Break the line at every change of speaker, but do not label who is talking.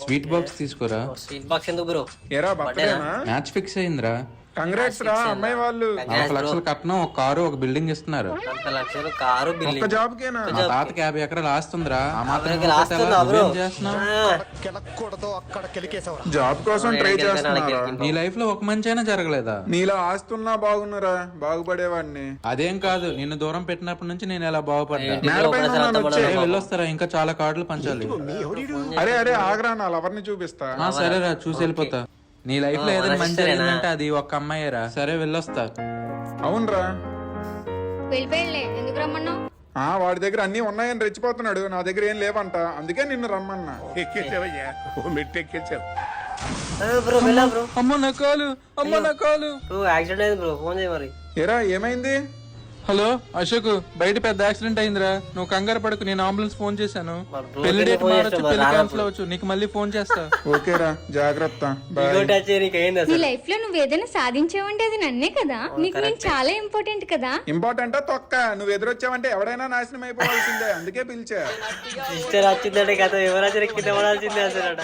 Sweet box తీసుకోరా.
Sweet box ఎందుకు bro?
ఏరా బర్త్డేనా?
మ్యాచ్ ఫిక్స్ అయిందిరా.
కంగ్రాట్స్ రా అమ్మాయి వాళ్ళు.
4 లక్షలు కట్నం, ఒక కారు, ఒక బిల్డింగ్ ఇస్తున్నారు.
4 లక్షలు కారు,
ఒక్క
బిల్డింగ్.
జాబ్ కేనా?
మా తాతకి 50 ఎకరాలు ఆస్తుందిరా. ఆ మాత్రం
అక్కడికి లాస్తుందా బ్రో?
నువ్వేం చేస్తున్నావు?
జాబ్ కోసం ట్రై చేస్తున్నారా?
నీ లైఫ్ లో ఒక మంచి అయినా జరగలేదా?
నీలా ఆస్తున్నా బాగున్నారా, బాగుపడేవాడిని.
అదేం కాదు, నిన్ను దూరం పెట్టినప్పటి నుంచి నేను ఎలా బాగుపడ్డా.
ఏంటి
మేడ
బ్రో,
పైన
ఒకసారి
ఉన్నాను,
అంతా
వచ్చే.
పడదు.
వెళ్ళొస్తారా? ఇంకా చాలా కార్డులు పంచాలి.
అరే అరే ఆగ్రా, నా లవర్ని చూపిస్తా.
సరేరా, చూసి వెళ్ళిపోతా. నీ లైఫ్ లో ఏదైనా మంచి
సరేనా?
జరిగిందంటే అది ఒక్క అమ్మాయేరా. సరే వెళ్ళొస్తా.
అవునరా,
వెళ్ళిపోయిలే, ఎందుకు రమ్మన్నావు?
వాడి దగ్గర అన్ని ఉన్నాయని రెచ్చిపోతున్నాడు, నా దగ్గర ఏం లేవంట, అందుకే నిన్ను రమ్మన్నా.
ఎక్కించావయ్యా, ఓ మెట్టు ఎక్కించావు.
బ్రో వెళ్ళా బ్రో.
అమ్మ నా కాలు, అమ్మ నా కాలు.
బ్రో యాక్సిడెంట్ అయింది బ్రో, ఫోన్ చేయి మరి.
ఏరా ఏమైంది?
హలో అశోక్, బయట పెద్ద యాక్సిడెంట్ అయిందిరా. నువ్వు కంగారు పడకు, నేను అంబులెన్స్ ఫోన్ చేశాను.
బ్రో
పెళ్లి డేట్
ఫోన్
మారొచ్చు,
చేస్తా,
పెళ్లి
రానప్పుడు.
క్యాన్సిల్ అవ్వచ్చు. నీకు మళ్ళీ ఫోన్ చేస్తా.
ఓకేరా, జాగ్రత్త, బాయ్.
ఇంకోటి వచ్చి నీకు ఏంది
నీ
అసలు?
లైఫ్ లో నువ్వు ఏదైనా సాధించావంటే అది నన్నే కదా. నీకు నేను చాలా ఇంపార్టెంట్ కదా.
ఇంపార్టెంట్ తొక్క, నువ్వు ఎదురొచ్చావంటే ఎవడైనా నాశనం అయిపోవాల్సిందే, అందుకే పిలిచా.
సిస్టర్ వచ్చిందంటే కదా, ఎవరైనా కింద పడాల్సిందే అసలు.